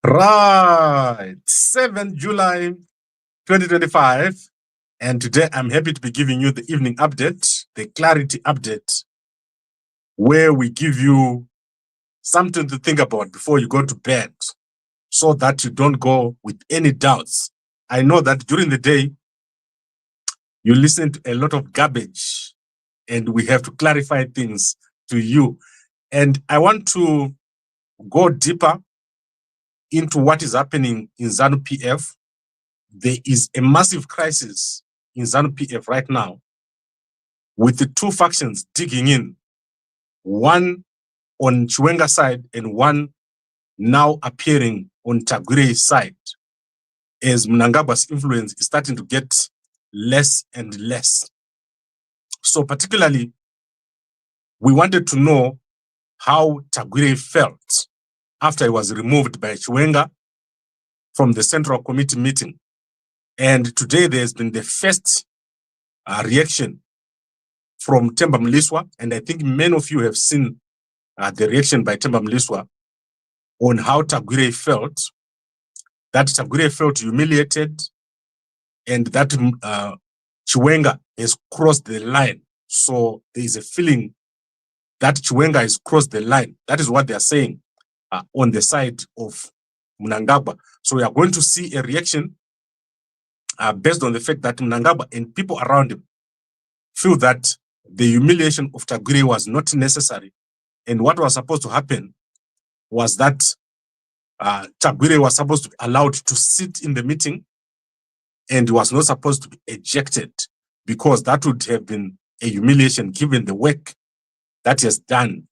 Right, 7th July 2025, and today I'm happy to be giving you the evening update, the clarity update, where we give you something to think about before you go to bed, so that you don't go with any doubts. I know that during the day, you listen to a lot of garbage, and we have to clarify things to you. And I want to go deeper into what is happening in ZANU PF. There is a massive crisis in ZANU PF right now, with the two factions digging in, one on Chiwenga side and one now appearing on Tagwirei side, as Mnangagwa's influence is starting to get less and less. So particularly, we wanted to know how Tagwirei felt after he was removed by Chiwenga from the Central Committee meeting. And today there's been the first reaction from Themba Mliswa, and I think many of you have seen the reaction by Themba Mliswa on how Tagwirei felt, that Tagwirei felt humiliated, and that Chiwenga has crossed the line. So there is a feeling that Chiwenga has crossed the line. That is what they are saying on the side of Mnangagwa. So we are going to see a reaction based on the fact that Mnangagwa and people around him feel that the humiliation of Tagwirei was not necessary. And what was supposed to happen was that Tagwirei was supposed to be allowed to sit in the meeting, and was not supposed to be ejected, because that would have been a humiliation given the work that he has done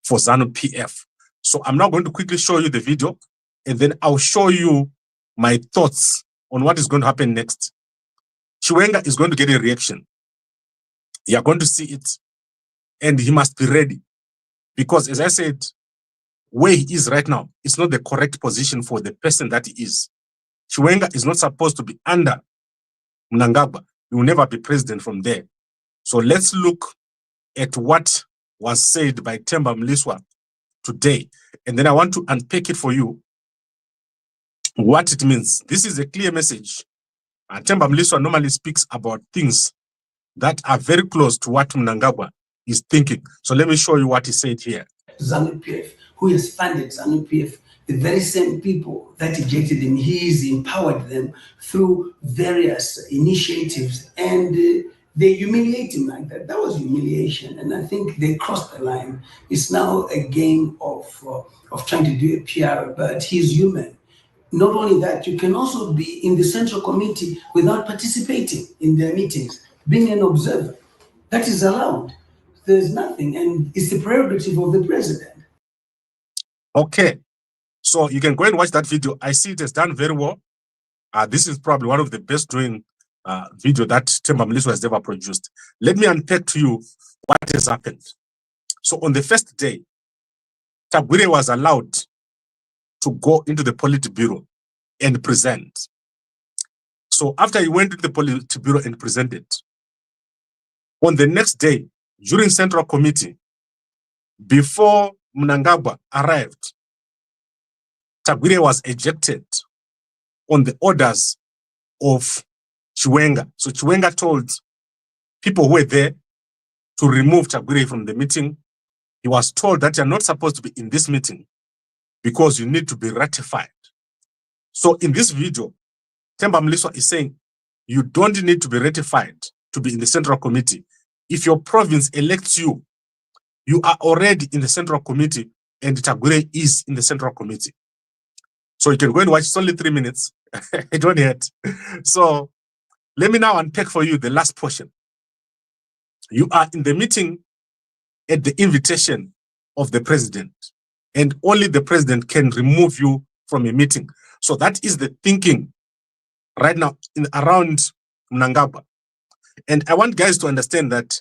for ZANU PF. So I'm now going to quickly show you the video, and then I'll show you my thoughts on what is going to happen next. Chiwenga is going to get a reaction. You are going to see it, and he must be ready, because as I said, where he is right now is not the correct position for the person that he is. Chiwenga is not supposed to be under Mnangagwa. He will never be president from there. So let's look at what was said by Themba Mliswa today, and then I want to unpack it for you, what it means. This is a clear message. Themba Mliswa normally speaks about things that are very close to what Mnangagwa is thinking. So let me show you what he said here. ZANU PF, who has funded ZANU PF, the very same people that ejected him, he's empowered them through various initiatives, and they humiliate him like that. That was humiliation, and I think they crossed the line. It's now a game of trying to do a PR, but he's human. Not only that, you can also be in the Central Committee without participating in their meetings, being an observer. That is allowed. There's nothing, and it's the prerogative of the president. Okay, so you can go and watch that video. I see it has done very well. This is probably one of the best doing video that Themba Mliswa has ever produced. Let me unpack to you what has happened. So on the first day, Tagwirei was allowed to go into the Politburo and present. So after he went to the Politburo and presented, on the next day, during Central Committee, before Mnangagwa arrived, Tagwirei was ejected on the orders of Chiwenga. So Chiwenga told people who were there to remove Tagwirei from the meeting. He was told that you're not supposed to be in this meeting because you need to be ratified. So in this video, Themba Mliswa is saying you don't need to be ratified to be in the Central Committee. If your province elects you, you are already in the Central Committee, and Tagwirei is in the Central Committee. So you can go and watch, it's only 3 minutes. I don't yet. So let me now unpack for you the last portion. You are in the meeting at the invitation of the president, and only the president can remove you from a meeting. So that is the thinking right now around Mnangagwa. And I want guys to understand that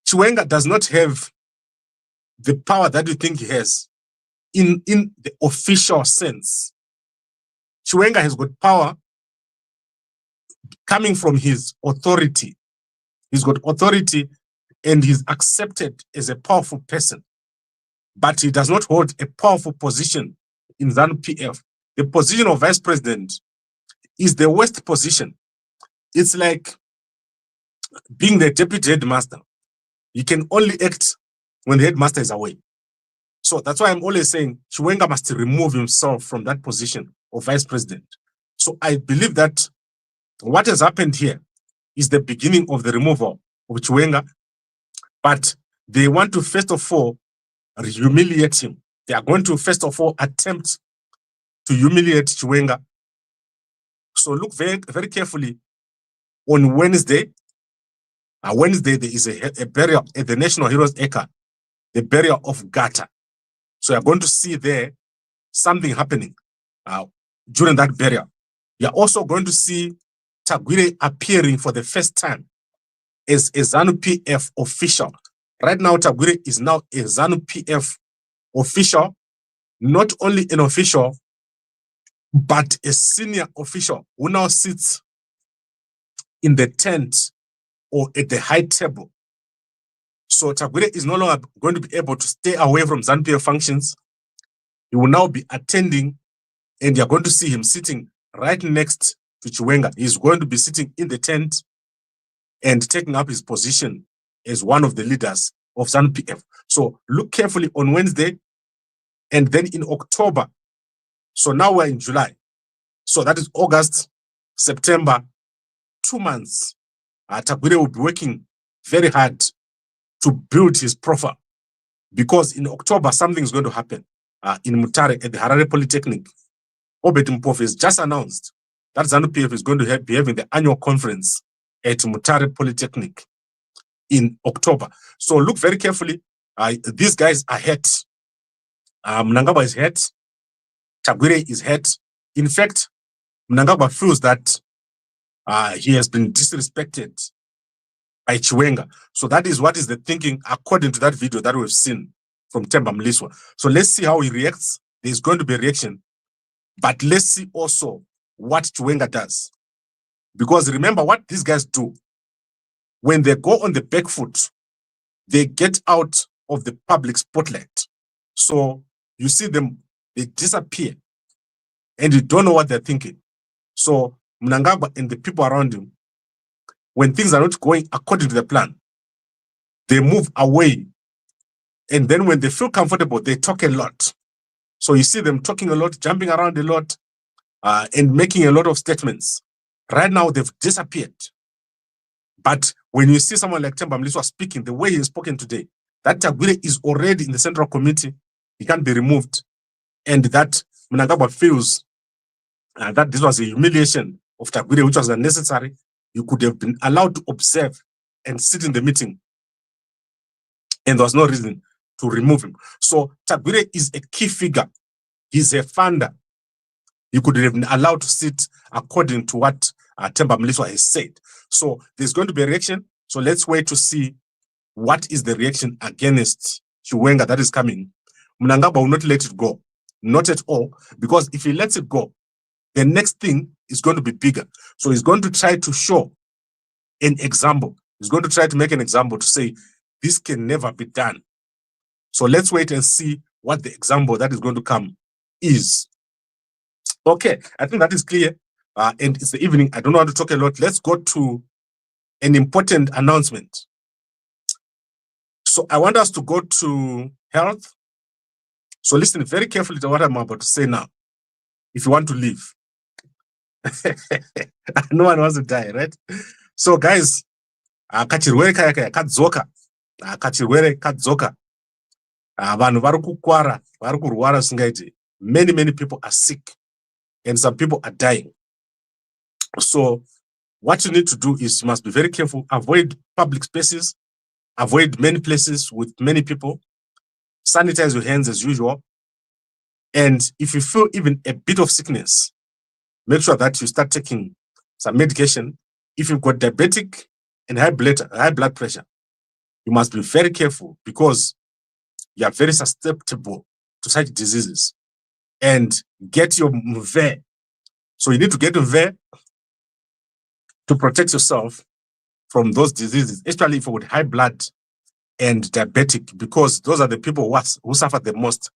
Chiwenga does not have the power that you think he has in the official sense. Chiwenga has got power coming from his authority. He's got authority and he's accepted as a powerful person, but he does not hold a powerful position in ZANU PF. The position of vice president is the worst position. It's like being the deputy headmaster. You can only act when the headmaster is away. So that's why I'm always saying Chiwenga must remove himself from that position of vice president. So I believe that what has happened here is the beginning of the removal of Chiwenga, but they want to first of all humiliate him. They are going to first of all attempt to humiliate Chiwenga. So look very, very carefully. On Wednesday, there is a burial at the National Heroes Acre, the burial of Gata. So you're going to see there something happening during that burial. You're also going to see Tagwirei appearing for the first time as a ZANU PF official. Right now, Tagwirei is now a ZANU PF official, not only an official, but a senior official who now sits in the tent or at the high table. So Tagwirei is no longer going to be able to stay away from ZANU PF functions. He will now be attending, and you're going to see him sitting right next to Chiwenga. He's going to be sitting in the tent and taking up his position as one of the leaders of ZANU PF. So look carefully on Wednesday, and then in October. So now we're in July. So that is August, September, 2 months. Tagwirei will be working very hard to build his profile, because in October, something is going to happen in Mutare at the Harare Polytechnic. Obed Mpofu has just announced that ZANU PF is going to be having the annual conference at Mutare Polytechnic in October. So look very carefully. These guys are hurt. Mnangagwa is hurt. Tagwirei is hurt. In fact, Mnangagwa feels that he has been disrespected by Chiwenga. So that is what is the thinking according to that video that we've seen from Themba Mliswa. So let's see how he reacts. There's going to be a reaction. But let's see also what Chiwenga does. Because remember what these guys do. When they go on the back foot, they get out of the public spotlight. So you see them, they disappear. And you don't know what they're thinking. So Mnangagwa and the people around him, when things are not going according to the plan, they move away. And then when they feel comfortable, they talk a lot. So you see them talking a lot, jumping around a lot, and making a lot of statements. Right now, they've disappeared. But when you see someone like Themba Mliswa speaking the way he's spoken today, that Tagwirei is already in the Central Committee, he can't be removed, and that Mnangagwa feels that this was a humiliation of Tagwirei, which was unnecessary. You could have been allowed to observe and sit in the meeting, and there was no reason to remove him. So Tagwirei is a key figure. He's a founder. You could have been allowed to sit according to what Themba Mliswa has said. So there's going to be a reaction. So let's wait to see what is the reaction against Chiwenga that is coming. Mnangagwa will not let it go. Not at all. Because if he lets it go, the next thing is going to be bigger. So he's going to try to show an example. He's going to try to make an example to say, this can never be done. So let's wait and see what the example that is going to come is. Okay, I think that is clear. And it's the evening. I don't want to talk a lot. Let's go to an important announcement. So I want us to go to health. So listen very carefully to what I'm about to say now. If you want to leave. No one wants to die, right? So guys, kachirwere kaya kadzoka. Kachirwere kadzoka. Vanhu vari kukwara, vari kurwara singaiti. Many people are sick and some people are dying. So what you need to do is you must be very careful. Avoid public spaces. Avoid many places with many people. Sanitize your hands as usual. And if you feel even a bit of sickness, make sure that you start taking some medication. If you've got diabetic and high blood pressure, you must be very careful because you are very susceptible to such diseases. And get your mve. So you need to get mve. to protect yourself from those diseases, especially if with high blood and diabetic, because those are the people who suffer the most.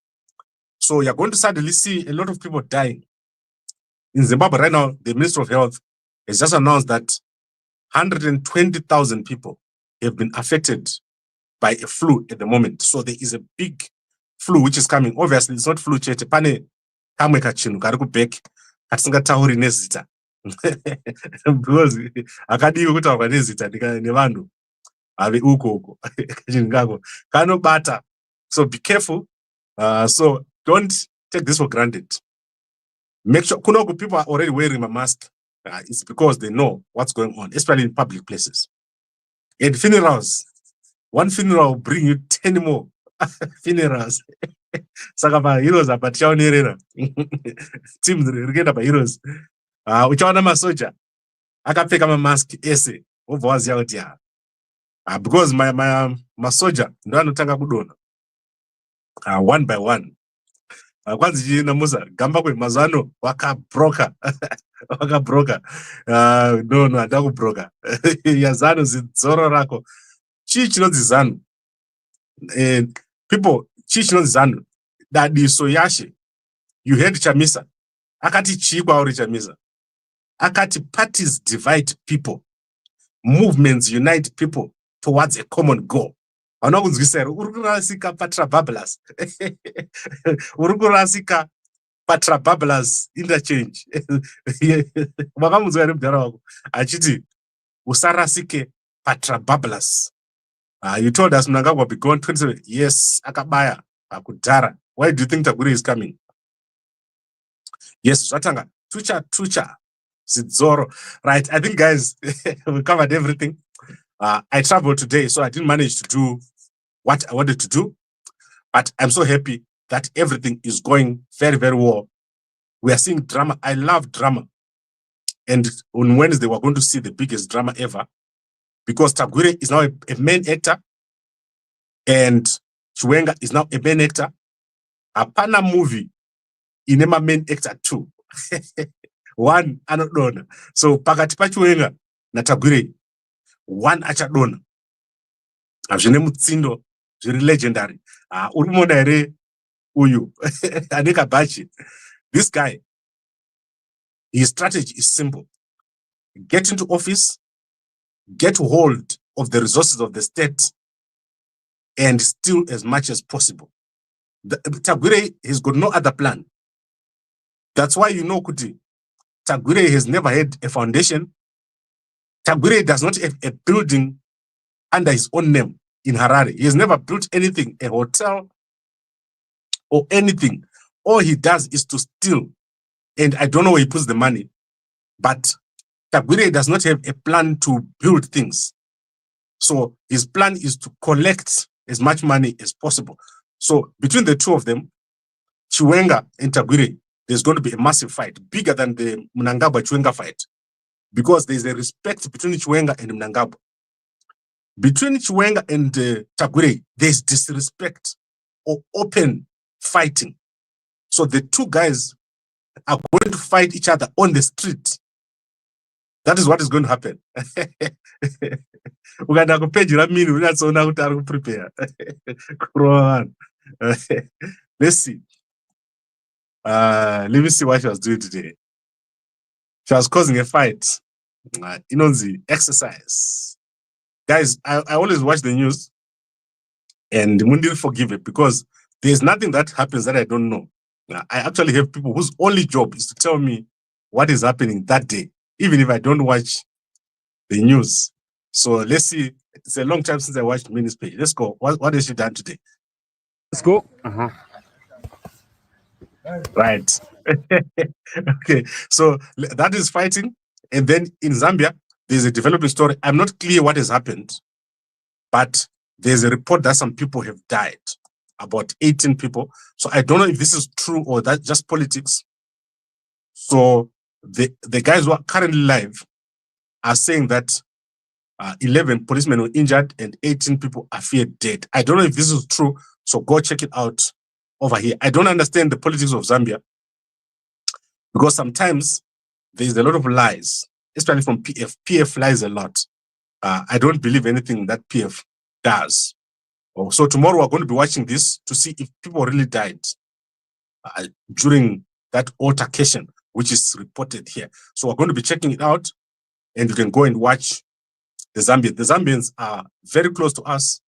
So you're going to suddenly see a lot of people dying. In Zimbabwe right now, the Minister of Health has just announced that 120,000 people have been affected by a flu at the moment. So there is a big flu which is coming. Obviously, it's not flu chete. Pane kamwe kachinu kari kubheki katisingatauri nezita. Because akadiwe kutaurwa nezita nevanhu ave uko kachinhu kako kanobata. So be careful. So don't take this for granted. Make sure people are already wearing a mask. It's because they know what's going on, especially in public places. At funerals, one funeral will bring you 10 more funerals. Saka heroes are pachaonerera. Teams regenda heroes. Uchaona masoja akapfeka mask ese obva waziva kuti because my masoja ndo anotanga kudonha one by one. Kwanzi china musa Gambakwe mazano wakabroka. Wakabroka. No, handa kubroka. Ya ZANU zidzoro rako. Chii chinonzi ZANU. People, chii chinonzi ZANU. Dadiso yashe. You heard Chamisa. Akati chii kwauri Chamisa. Akati parties divide people. Movements unite people towards a common goal. Anokunzwisera urukurasika patrabablas. Urukurasika patrabablas interchange. Makamuzwa ri mudhara wako achiti usarasike patrabablas. You told us Mnangagwa will be gone 27. Yes, akabaya akudhara. Why do you think Tagwirei is coming? Yes, Zatanga. Tucha. Zidzoro. Right, I think, guys, we covered everything. I traveled today, so I didn't manage to do what I wanted to do. But I'm so happy that everything is going very, very well. We are seeing drama. I love drama. And on Wednesday, we're going to see the biggest drama ever, because Tagwirei is now a main actor, and Chiwenga is now a main actor. Apana movie in a main actor too. One anodona. So pakati pa Chiwenga na Tagwirei, one achadona. Zvine mutsindo, zviri legendary. Urimona ere uyu aneka bachi. This guy, his strategy is simple. Get into office, get hold of the resources of the state, and steal as much as possible. Tagwirei has got no other plan. That's why you know, Kuti, Tagwirei has never had a foundation. Tagwirei does not have a building under his own name in Harare. He has never built anything, a hotel or anything. All he does is to steal. And I don't know where he puts the money. But Tagwirei does not have a plan to build things. So his plan is to collect as much money as possible. So between the two of them, Chiwenga and Tagwirei, there's going to be a massive fight, bigger than the Mnangagwa-Chiwenga fight, because there's a respect between Chiwenga and Mnangagwa. Between Chiwenga and Tagwirei, there's disrespect or open fighting. So the two guys are going to fight each other on the street. That is what is going to happen. Let's see. Let me see what she was doing today. She was causing a fight. You know, the exercise. Guys, I always watch the news, and Mundi forgive it, because there's nothing that happens that I don't know. I actually have people whose only job is to tell me what is happening that day, even if I don't watch the news. So let's see. It's a long time since I watched Minnie's page. Let's go. What has she done today? Let's go. Right. Okay. So that is fighting. And then in Zambia, there's a developing story. I'm not clear what has happened, but there's a report that some people have died, about 18 people. So I don't know if this is true or that's just politics. So the guys who are currently live are saying that 11 policemen were injured and 18 people are feared dead. I don't know if this is true, so go check it out over here. I don't understand the politics of Zambia, because sometimes there's a lot of lies. especially from PF. PF lies a lot. I don't believe anything that PF does. So tomorrow we're going to be watching this to see if people really died during that altercation, which is reported here. So we're going to be checking it out, and you can go and watch the Zambians. The Zambians are very close to us,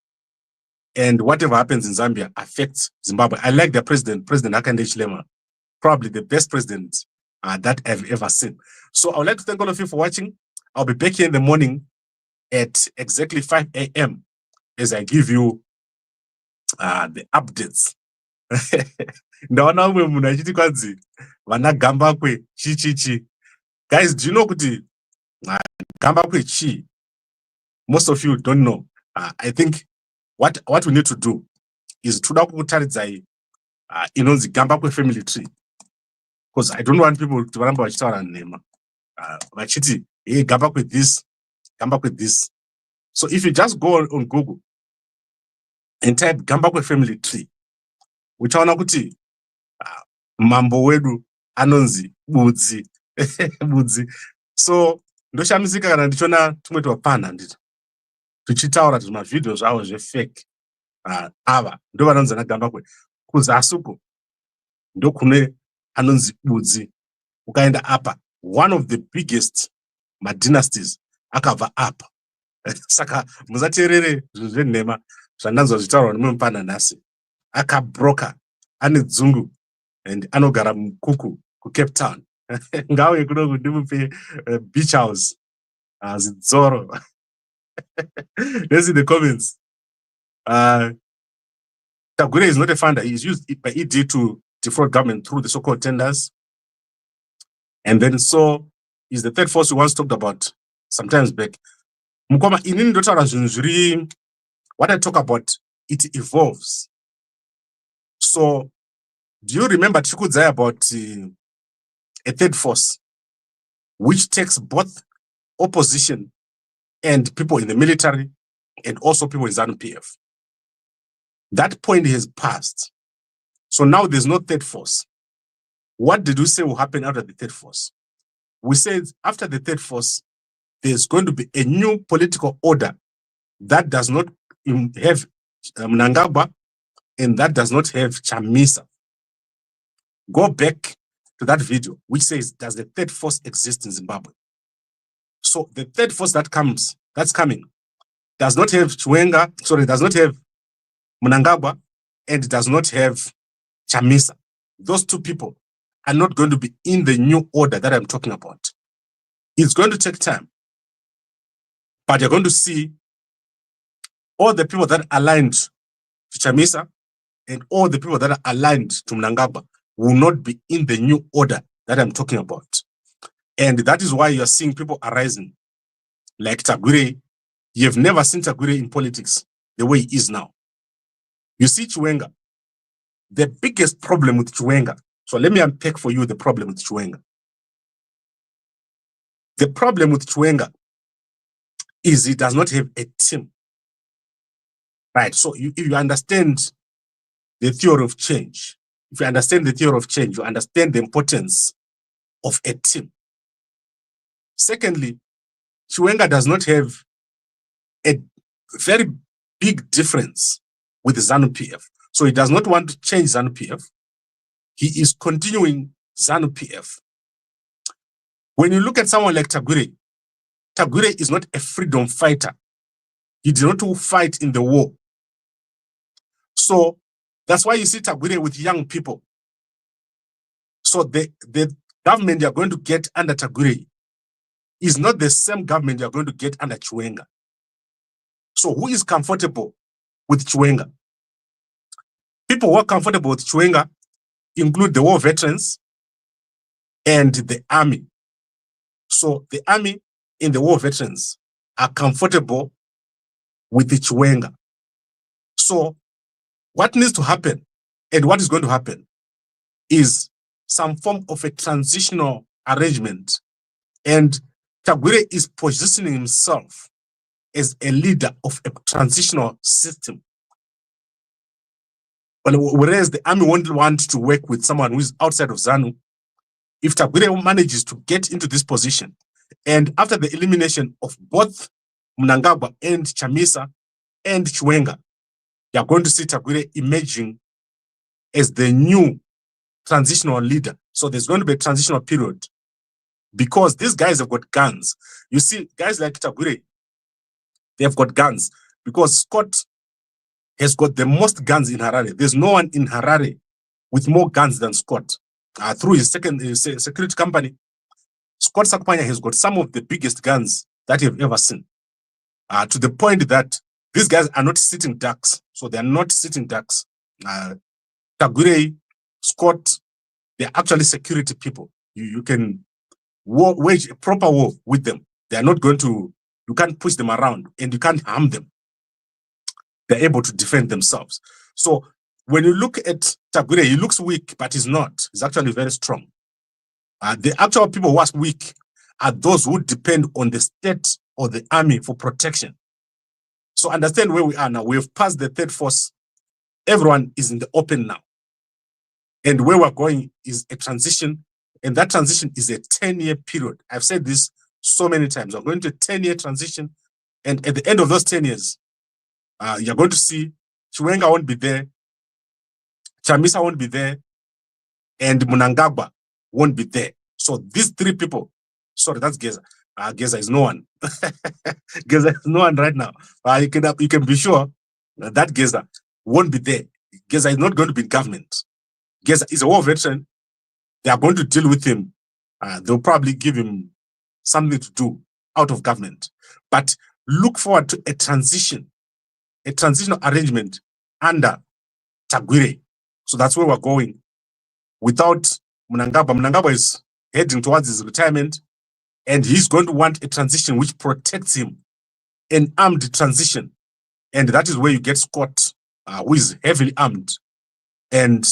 and whatever happens in Zambia affects Zimbabwe. I like their president, President Hakainde Hichilema, probably the best president that I've ever seen. So I would like to thank all of you for watching. I'll be back here in the morning at exactly 5 a.m. as I give you the updates. Ndaona umwe munhu achiti kwanzi vana Gambakwe chi. Guys, do you know kuti Gambakwe chi? Most of you don't know. I think what we need to do is toda kutaridzai inonzi Gambakwe family tree, because I don't want people to varamba vachitaura nhema vachiti hey, Gambakwe this, Gambakwe this. So if you just go on Google and type Gambakwe family tree, uchaona kuti mambo wedu anonzi budzi budzi. So ndoshamisika kana ndichona tumwe twapana ndito tuchitaura kuti mavidhio zvavo zvefake ava ndo vanonzi naGambakwe. Kuzasuko ndo kune anonzi budzi. Ukaenda apa, one of the biggest dynasties akabva apa. Saka musateerere zvinhu zvenhema zvandanzwa zvitaurwa nemumwe mupana nhasi. Akabroka, ane dzungu, and anogara mukuku kuCape Town. Ngauye kunoku ndimupe beach house zidzoro. Let's see the comments. Tagwirei is not a funder. He is used by ED to defraud government through the so-called tenders. And then so is the third force we once talked about sometimes back. Mukoma inini ndotaura zvinhu zviri, what I talk about, it evolves. So do you remember Chikudzai about a third force which takes both opposition and people in the military and also people in ZANU PF? That point has passed. So now there's no third force. What did we say will happen after the third force? We said after the third force, there's going to be a new political order that does not have Mnangagwa and that does not have Chamisa. Go back to that video which says, does the third force exist in Zimbabwe? So the third force that's coming, does not have Chiwenga, sorry, does not have Mnangagwa, and does not have Chamisa. Those two people are not going to be in the new order that I'm talking about. It's going to take time, but you're going to see all the people that are aligned to Chamisa and all the people that are aligned to Mnangagwa will not be in the new order that I'm talking about. And that is why you're seeing people arising like Tagwirei. You've never seen Tagwirei in politics the way he is now. You see Chiwenga, the biggest problem with Chiwenga. So let me unpack for you the problem with Chiwenga. The problem with Chiwenga is he does not have a team. Right, so if you understand the theory of change, if you understand the theory of change, you understand the importance of a team. Secondly, Chiwenga does not have a very big difference with the ZANU PF. So he does not want to change ZANU PF. He is continuing ZANU PF. When you look at someone like Tagwirei, Tagwirei is not a freedom fighter. He did not fight in the war. So that's why you see Tagwirei with young people. So the government you're going to get under Tagwirei is not the same government you're going to get under Chiwenga. So who is comfortable with Chiwenga? People who are comfortable with Chiwenga include the war veterans and the army. So the army and the war veterans are comfortable with the Chiwenga. So what needs to happen and what is going to happen is some form of a transitional arrangement. And Tagwirei is positioning himself as a leader of a transitional system. Whereas the army won't want to work with someone who is outside of ZANU. If Tagwirei manages to get into this position, And after the elimination of both Mnangagwa and Chamisa and Chiwenga, you are going to see Tagwirei emerging as the new transitional leader. So there's going to be a transitional period because these guys have got guns. You see, guys like Tagwirei, they have got guns because Scott has got the most guns in Harare. There's no one in Harare with more guns than Scott. Through his security company, Scott Sakpanya has got some of the biggest guns that you've ever seen. To the point that these guys are not sitting ducks. So they're not sitting ducks. Tagwirei, Scott, they're actually security people. You can wage a proper war with them. They are not going to, you can't push them around and you can't harm them. They're able to defend themselves. So when you look at Tagwirei, he looks weak, but he's not. He's actually very strong. The actual people who are weak are those who depend on the state or the army for protection. So understand where we are now. We have passed the third force. Everyone is in the open now. And where we're going is a transition. And that transition is a 10-year period. I've said this so many times. We're going to a 10-year transition. And at the end of those 10 years, you're going to see Chiwenga won't be there, Chamisa won't be there, and Mnangagwa won't be there. So these three people, sorry, that's Geza. Geza is no one. Geza is no one right now. You can be sure that Geza won't be there. Geza is not going to be in government. Geza is a war veteran. They are going to deal with him. They'll probably give him something to do out of government. But look forward to a transitional arrangement under Tagwirei. So that's where we're going. Without Mnangagwa, Mnangagwa is heading towards his retirement, and he's going to want a transition which protects him, an armed transition. And that is where you get Scott, who is heavily armed, and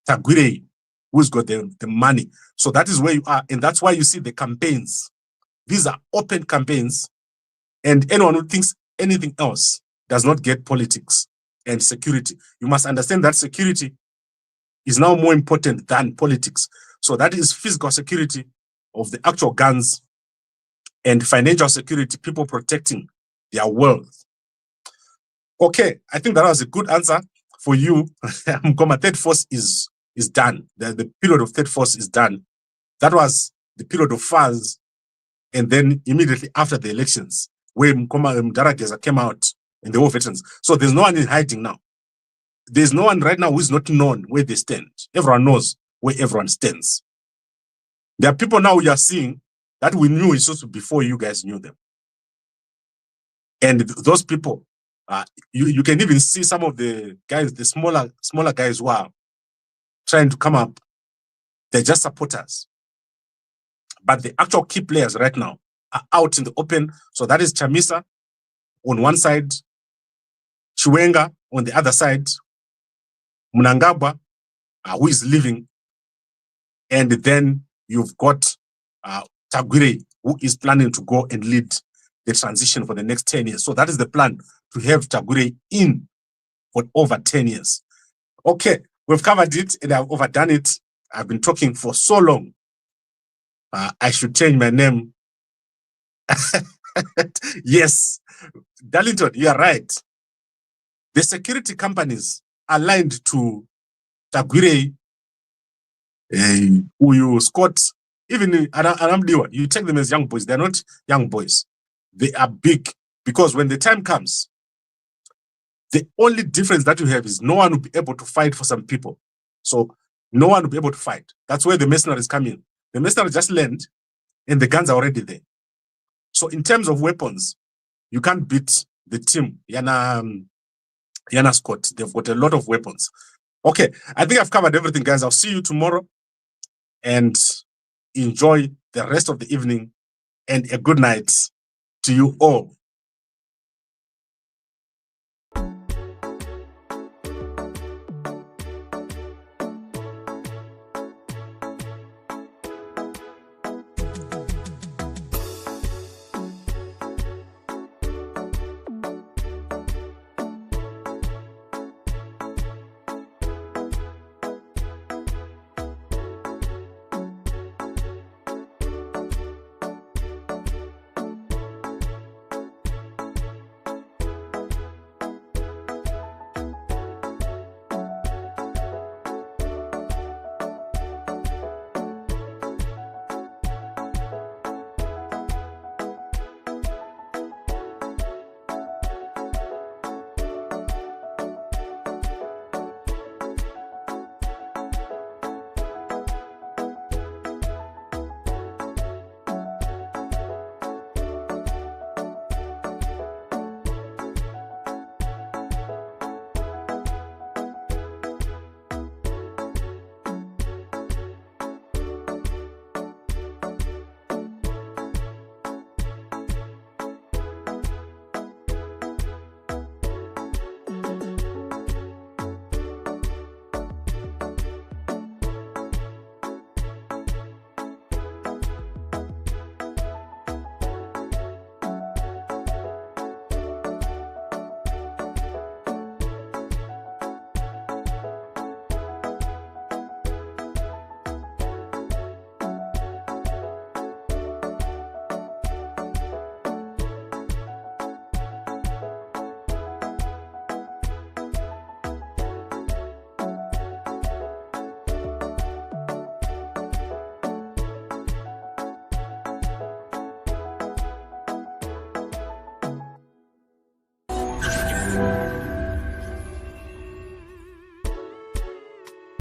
Tagwirei, who's got the money. So that is where you are. And that's why you see the campaigns. These are open campaigns. And anyone who thinks anything else does not get politics and security. You must understand that security is now more important than politics. So that is physical security of the actual guns and financial security, people protecting their wealth. Okay, I think that was a good answer for you. Third force is done. The period of third force is done. That was the period of fuzz, and then immediately after the elections, where Mdarageza came out and the war veterans. So there's no one in hiding now. There's no one right now who is not known where they stand. Everyone knows where everyone stands. There are people now we are seeing that we knew is also before you guys knew them. And those people, you can even see some of the guys, the smaller guys who are trying to come up. They're just supporters. But the actual key players right now are out in the open. So that is Chamisa on one side, Chiwenga on the other side, Mnangagwa, who is leaving, and then you've got Tagwirei, who is planning to go and lead the transition for the next 10 years. So that is the plan, to have Tagwirei in for over 10 years. Okay, we've covered it and I've overdone it. I've been talking for so long. I should change my name. Yes, Darlington, you are right. The security companies aligned to Tagwirei, Uyu, Scott, even Aramdiwa, you take them as young boys. They're not young boys. They are big, because when the time comes, the only difference that you have is no one will be able to fight for some people. So no one will be able to fight. That's where the mercenaries come in. The mercenaries just land and the guns are already there. So in terms of weapons, you can't beat the team, Yana Scott. They've got a lot of weapons. Okay, I think I've covered everything, guys. I'll see you tomorrow, and enjoy the rest of the evening, and a good night to you all.